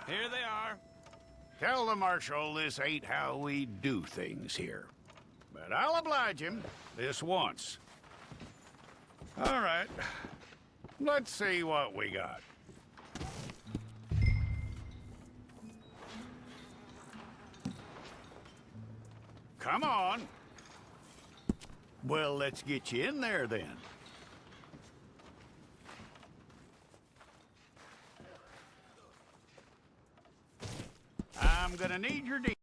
Here they are. Tell the Marshal this ain't how we do things here. But I'll oblige him this once. All right. Let's see what we got. Come on. Well, let's get you in there then. I'm gonna need your deal.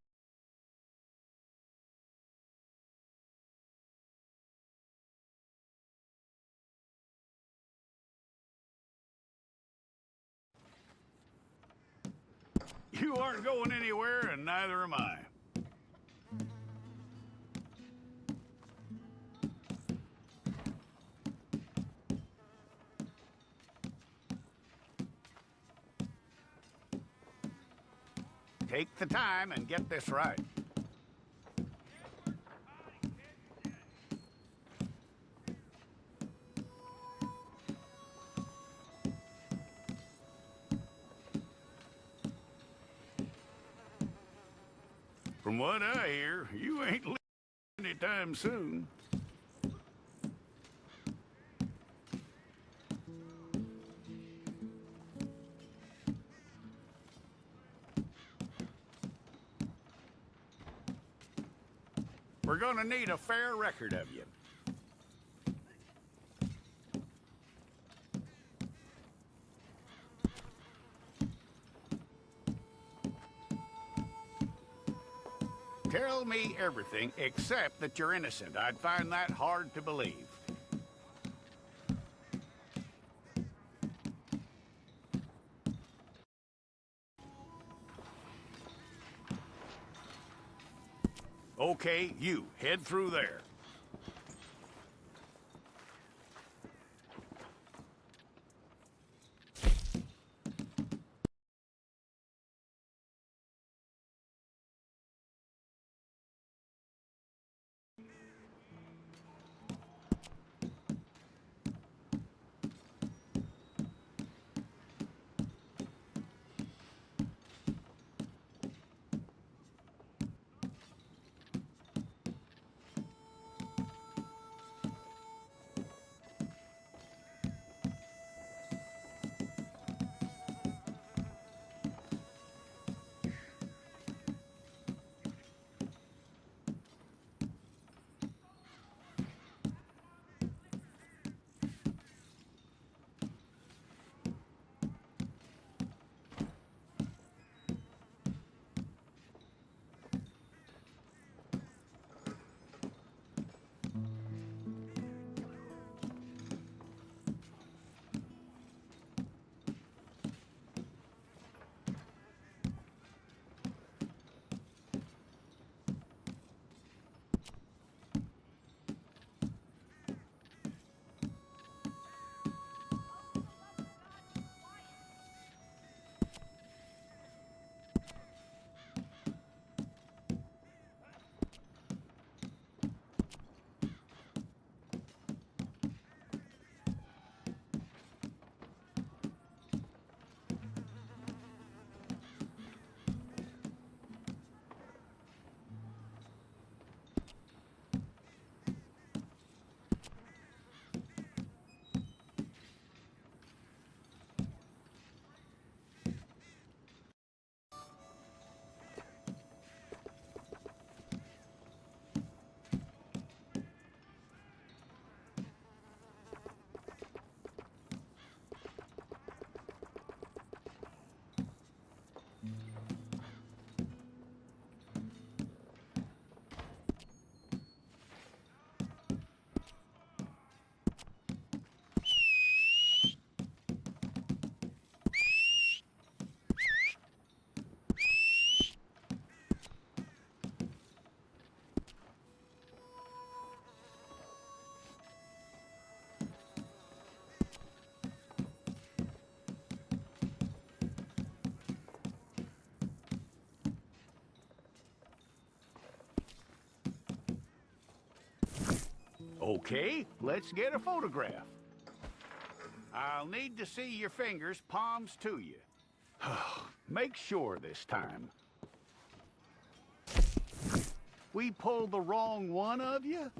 You aren't going anywhere, and neither am I. Take the time and get this right. From what I hear, you ain't leaving anytime soon. We're gonna need a fair record of you. Tell me everything except that you're innocent. I'd find that hard to believe. Okay, you head through there. Okay, let's get a photograph. I'll need to see your fingers, palms to you. Make sure this time. We pulled the wrong one of you?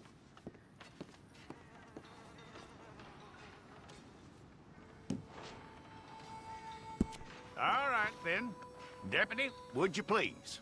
All right, then. Deputy, would you please?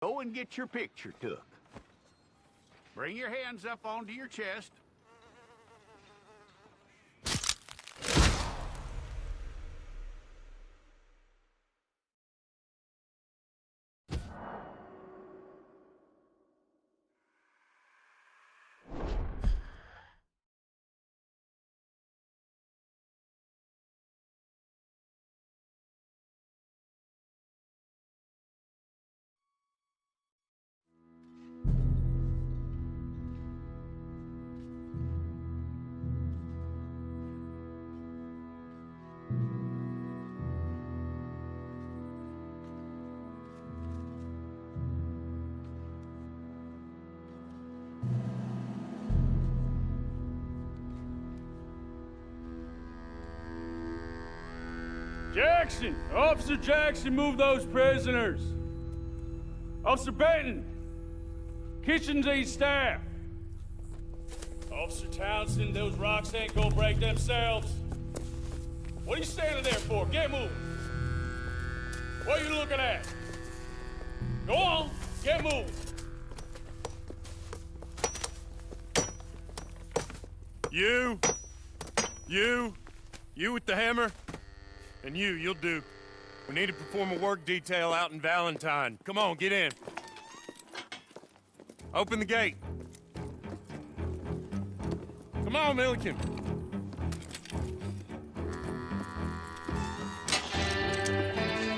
Go and get your picture took. Bring your hands up onto your chest. Jackson! Officer Jackson, move those prisoners! Officer Benton! Kitchen's aid staff! Officer Townsend, those rocks ain't gonna break themselves. What are you standing there for? Get moving! What are you looking at? Go on, get moving! You with the hammer? And you'll do. We need to perform a work detail out in Valentine. Come on, get in. Open the gate. Come on, Milliken.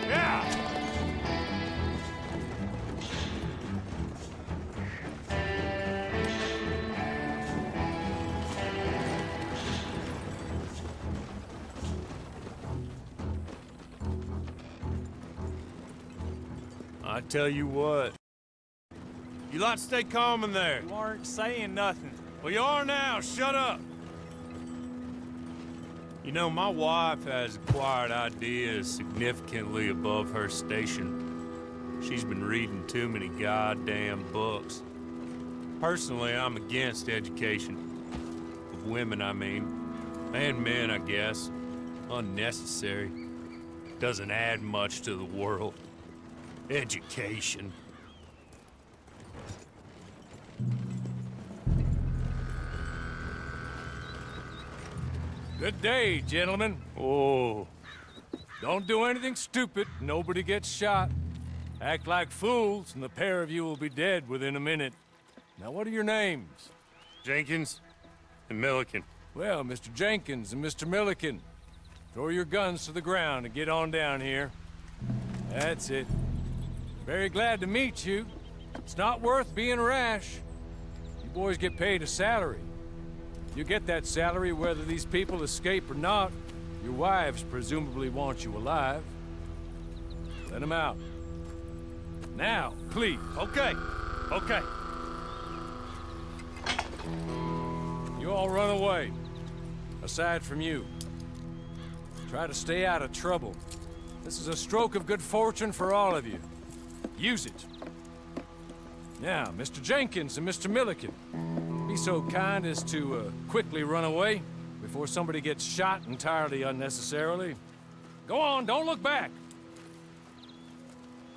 Yeah! I tell you what. You lot stay calm in there. You aren't saying nothing. Well, you are now. Shut up. You know, my wife has acquired ideas significantly above her station. She's been reading too many goddamn books. Personally, I'm against education. Of women, I mean. And men, I guess. Unnecessary. Doesn't add much to the world. Education. Good day, gentlemen. Oh. Don't do anything stupid. Nobody gets shot. Act like fools, and the pair of you will be dead within a minute. Now, what are your names? Jenkins and Milliken. Well, Mr. Jenkins and Mr. Milliken, throw your guns to the ground and get on down here. That's it. Very glad to meet you. It's not worth being rash. You boys get paid a salary. You get that salary whether these people escape or not. Your wives presumably want you alive. Let them out. Now, please. Okay. You all run away. Aside from you. Try to stay out of trouble. This is a stroke of good fortune for all of you. Use it. Now, Mr. Jenkins and Mr. Milliken, be so kind as to quickly run away before somebody gets shot entirely unnecessarily. Go on, don't look back.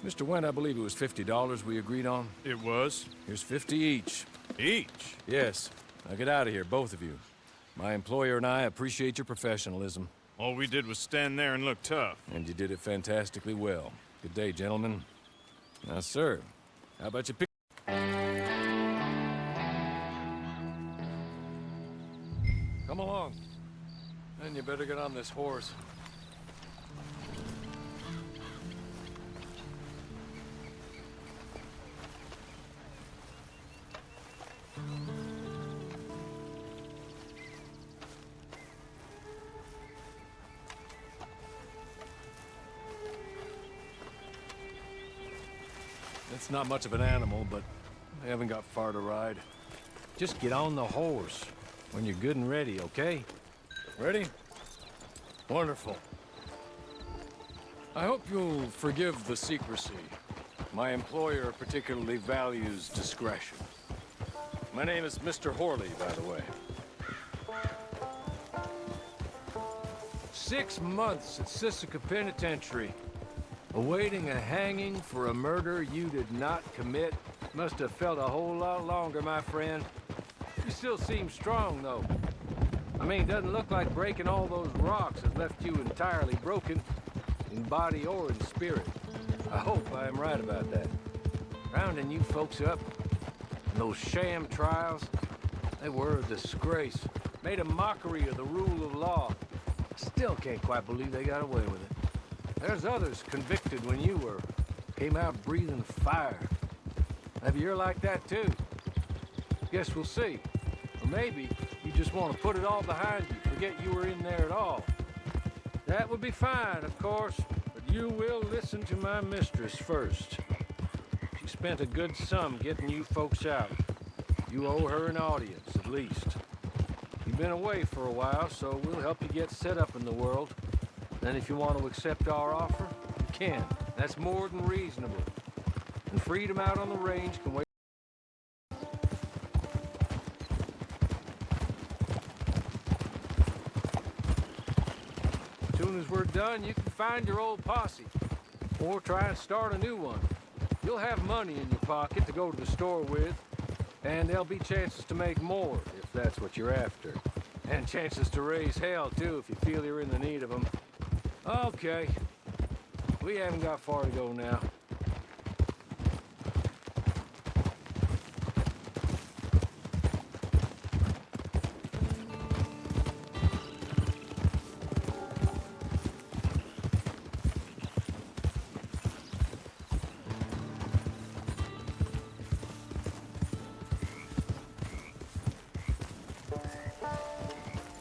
Mr. Wendt, I believe it was $50 we agreed on. It was. Here's 50 each. Each? Yes. Now get out of here, both of you. My employer and I appreciate your professionalism. All we did was stand there and look tough. And you did it fantastically well. Good day, gentlemen. Now, sir, how about you pick... Come along. And you better get on this horse. It's not much of an animal, but I haven't got far to ride. Just get on the horse when you're good and ready, okay? Ready? Wonderful. I hope you'll forgive the secrecy. My employer particularly values discretion. My name is Mr. Horley, by the way. 6 months at Sisika Penitentiary. Awaiting a hanging for a murder you did not commit. Must have felt a whole lot longer, my friend. You still seem strong, though. I mean, doesn't look like breaking all those rocks has left you entirely broken, in body or in spirit. I hope I am right about that. Rounding you folks up, and those sham trials, they were a disgrace. Made a mockery of the rule of law. Still can't quite believe they got away with it. There's others convicted when you were. Came out breathing fire. Maybe you're like that too. Guess we'll see. Or maybe you just want to put it all behind you, forget you were in there at all. That would be fine, of course, but you will listen to my mistress first. She spent a good sum getting you folks out. You owe her an audience, at least. You've been away for a while, so we'll help you get set up in the world. Then if you want to accept our offer, you can. That's more than reasonable. And freedom out on the range can wait. As soon as we're done, you can find your old posse. Or try and start a new one. You'll have money in your pocket to go to the store with. And there'll be chances to make more, if that's what you're after. And chances to raise hell, too, if you feel you're in the need of them. Okay. We haven't got far to go now.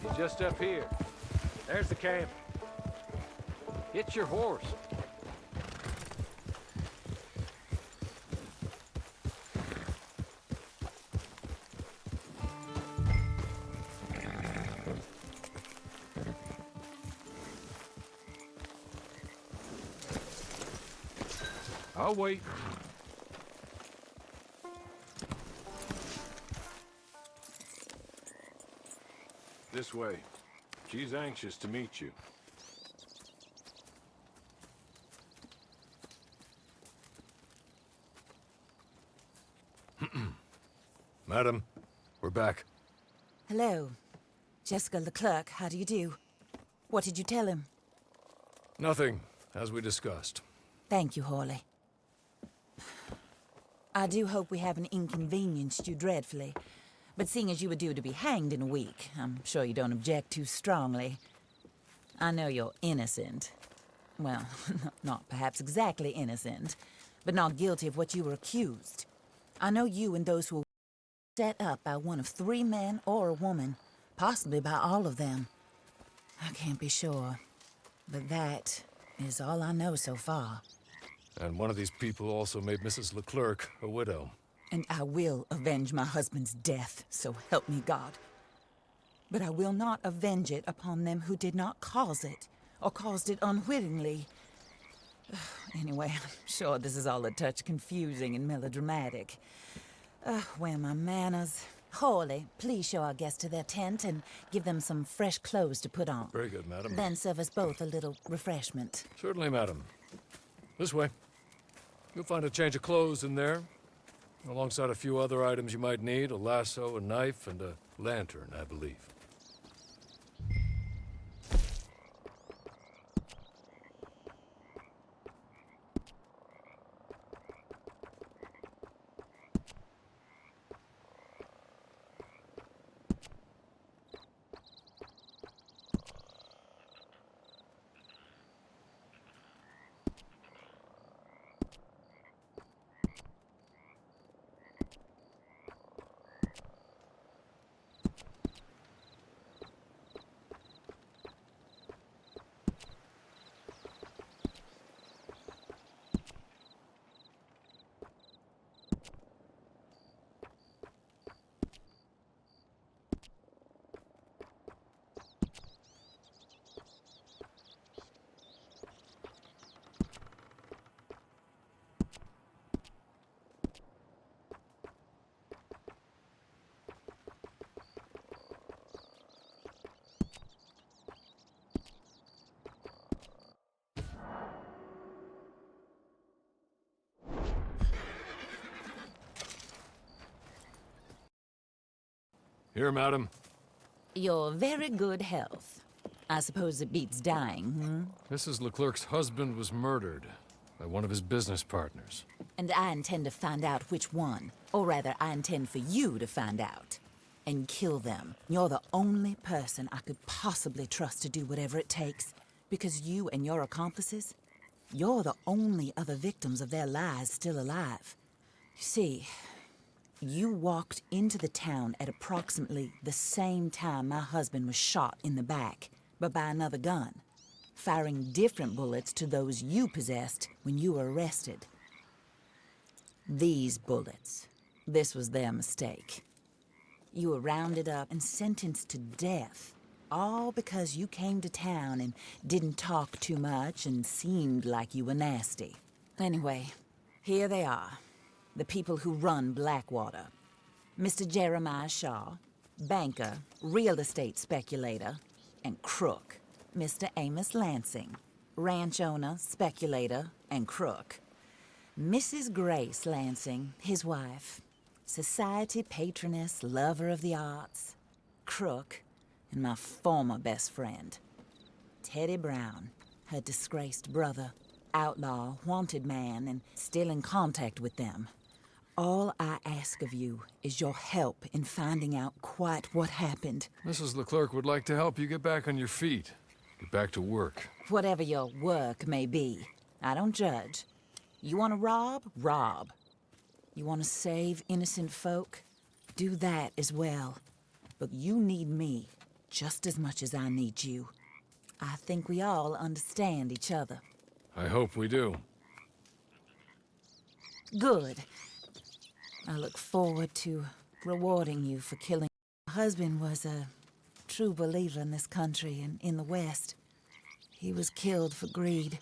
You're just up here. There's the camp. Get your horse. I'll wait. This way. She's anxious to meet you. Madam, we're back. Hello. Jessica Leclerc, how do you do? What did you tell him? Nothing, as we discussed. Thank you, Horley. I do hope we haven't inconvenienced you dreadfully. But seeing as you were due to be hanged in a week, I'm sure you don't object too strongly. I know you're innocent. Well, not perhaps exactly innocent, but not guilty of what you were accused. I know you and those who were set up by one of 3 men or a woman, possibly by all of them. I can't be sure, but that is all I know so far. And one of these people also made Mrs. Leclerc a widow. And I will avenge my husband's death, so help me God. But I will not avenge it upon them who did not cause it, or caused it unwittingly. Anyway, I'm sure this is all a touch confusing and melodramatic. Where are my manners? Horley, please show our guests to their tent and give them some fresh clothes to put on. Very good, madam. Then serve us both a little refreshment. Certainly, madam. This way. You'll find a change of clothes in there, alongside a few other items you might need, a lasso, a knife, and a lantern, I believe. Here, madam. Your very good health. I suppose it beats dying, Mrs. Leclerc's husband was murdered by one of his business partners. And I intend to find out which one. Or rather, I intend for you to find out. And kill them. You're the only person I could possibly trust to do whatever it takes. Because you and your accomplices, you're the only other victims of their lies still alive. You see, you walked into the town at approximately the same time my husband was shot in the back, but by another gun, firing different bullets to those you possessed when you were arrested. These bullets, this was their mistake. You were rounded up and sentenced to death, all because you came to town and didn't talk too much and seemed like you were nasty. Anyway, here they are, the people who run Blackwater. Mr. Jeremiah Shaw, banker, real estate speculator, and crook. Mr. Amos Lansing, ranch owner, speculator, and crook. Mrs. Grace Lansing, his wife, society patroness, lover of the arts, crook, and my former best friend. Teddy Brown, her disgraced brother, outlaw, wanted man, and still in contact with them. All I ask of you is your help in finding out quite what happened. Mrs. Leclerc would like to help you get back on your feet. Get back to work. Whatever your work may be, I don't judge. You want to rob? Rob. You want to save innocent folk? Do that as well. But you need me just as much as I need you. I think we all understand each other. I hope we do. Good. I look forward to rewarding you for killing. My husband was a true believer in this country and in the West. He was killed for greed.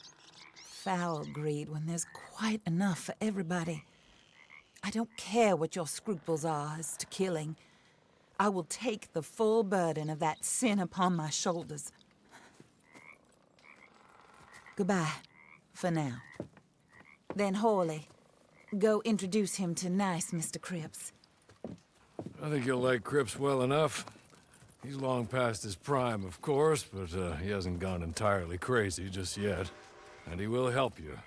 Foul greed when there's quite enough for everybody. I don't care what your scruples are as to killing. I will take the full burden of that sin upon my shoulders. Goodbye, for now. Then Hawley, go introduce him to nice Mr. Cripps. I think you'll like Cripps well enough. He's long past his prime, of course, but he hasn't gone entirely crazy just yet. And he will help you,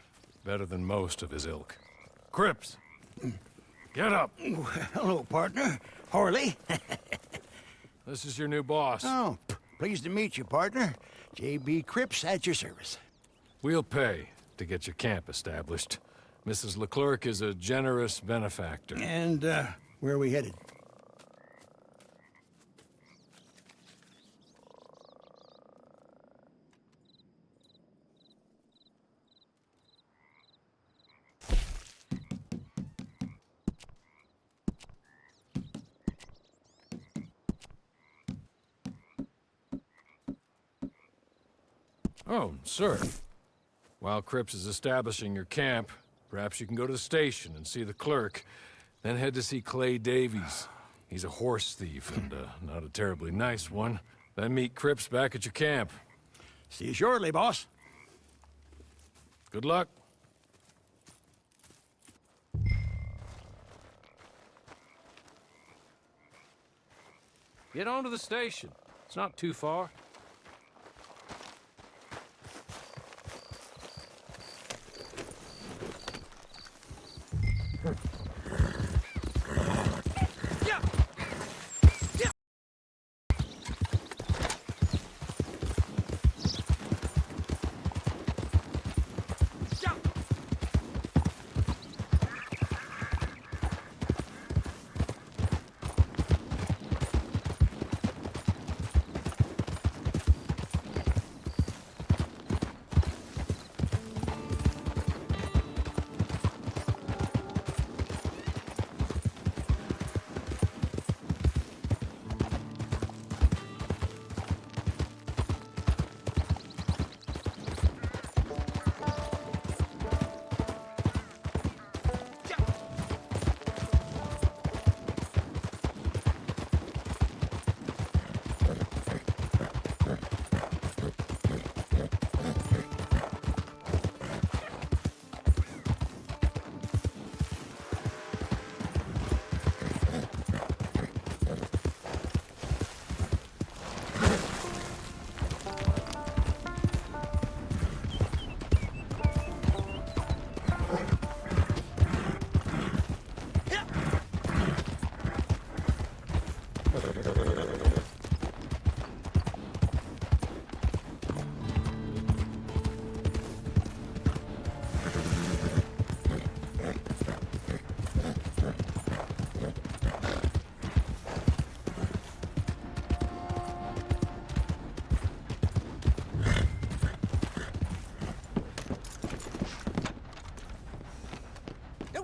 better than most of his ilk. Cripps! Get up! Hello, partner. Harley. This is your new boss. Oh, pleased to meet you, partner. J.B. Cripps at your service. We'll pay to get your camp established. Mrs. Leclerc is a generous benefactor. And, where are we headed? Oh, sir. While Cripps is establishing your camp, perhaps you can go to the station and see the clerk, then head to see Clay Davies. He's a horse thief, and not a terribly nice one. Then meet Cripps back at your camp. See you shortly, boss. Good luck. Get on to the station. It's not too far.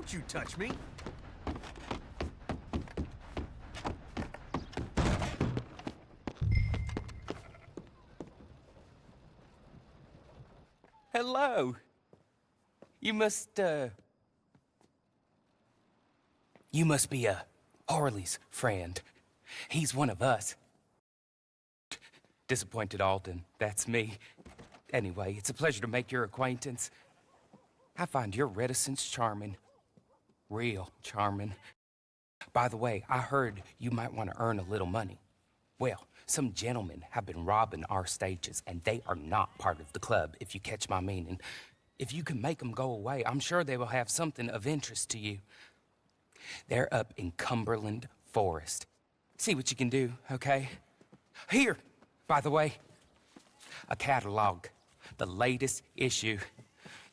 Don't you touch me! Hello. You must be, Harley's friend. He's one of us. Disappointed Alden, that's me. Anyway, it's a pleasure to make your acquaintance. I find your reticence charming. Real charming. By the way, I heard you might want to earn a little money. Well, some gentlemen have been robbing our stages, and they are not part of the club, if you catch my meaning. If you can make them go away, I'm sure they will have something of interest to you. They're up in Cumberland Forest. See what you can do, okay? Here, by the way, a catalog. The latest issue.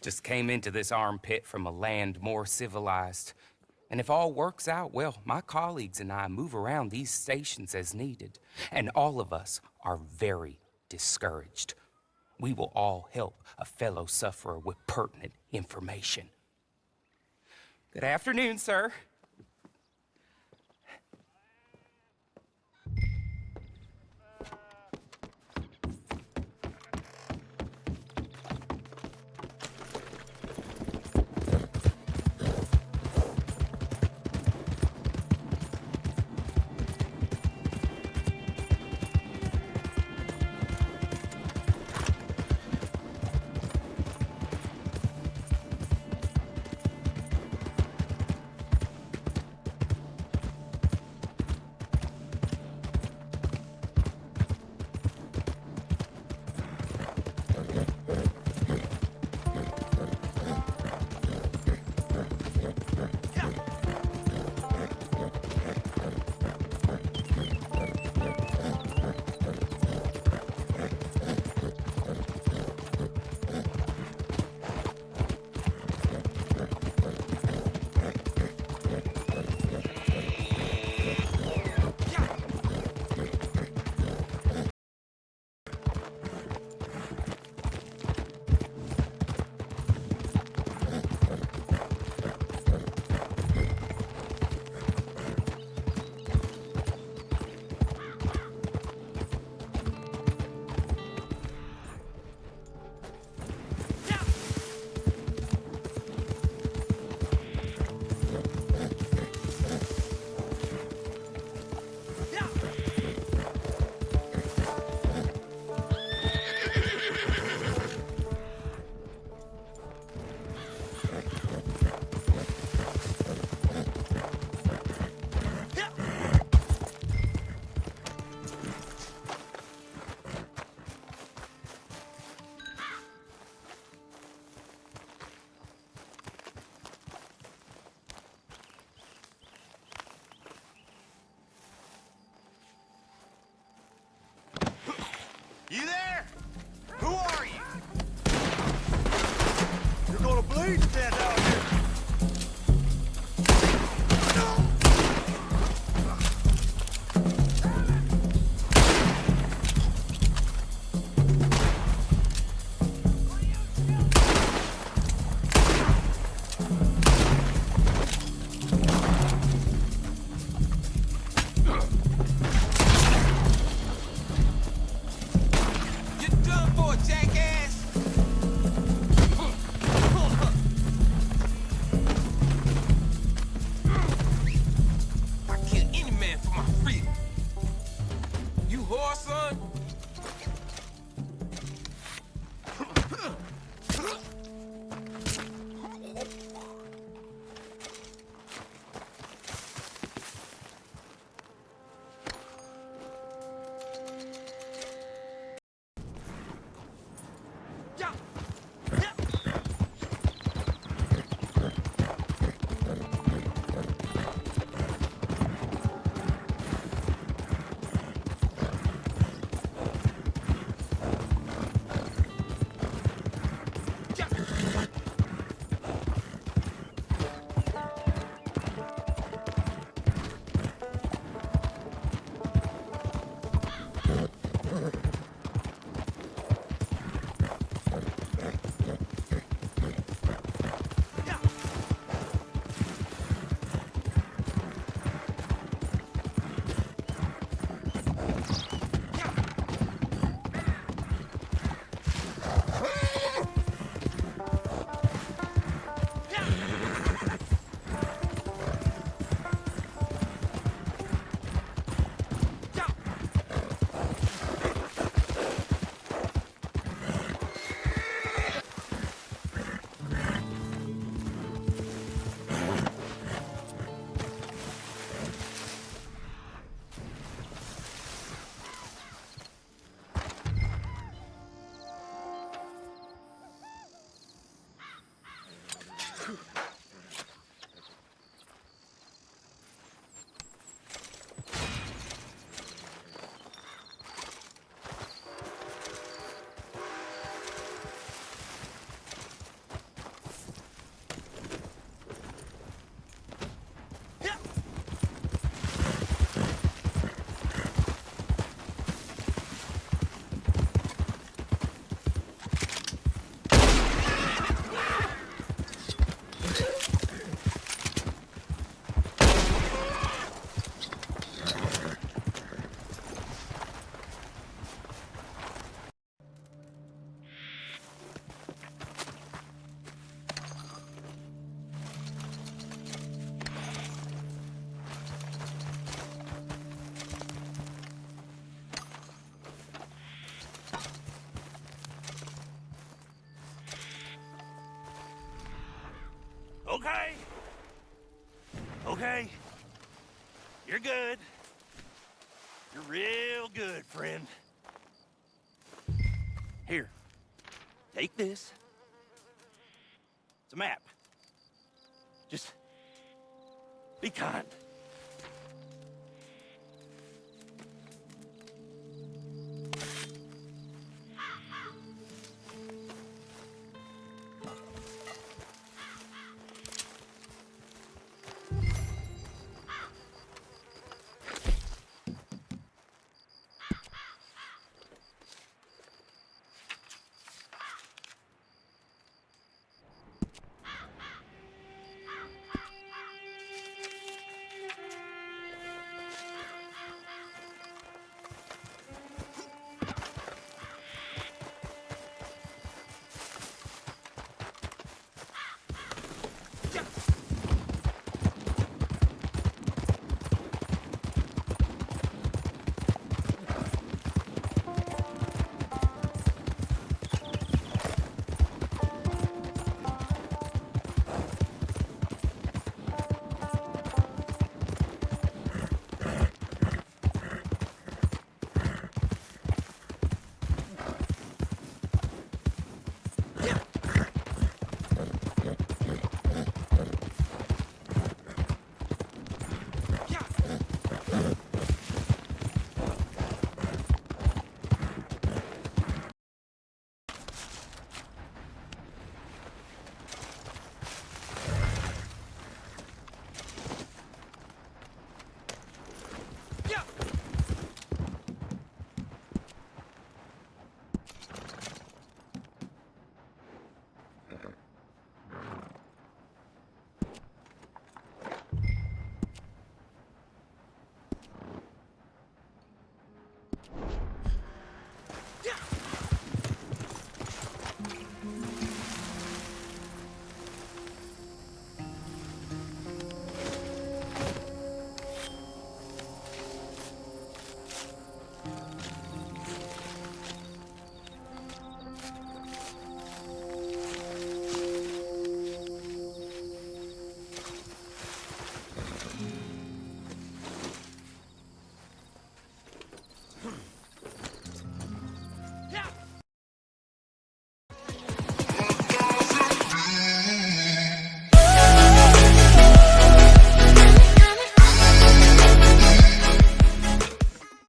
Just came into this armpit from a land more civilized. And if all works out, well, my colleagues and I move around these stations as needed. And all of us are very discouraged. We will all help a fellow sufferer with pertinent information. Good afternoon, sir. You there? Who are you? You're gonna bleed to death out here. okay. You're good. You're real good, friend. Here, take this. It's a map. Just be kind.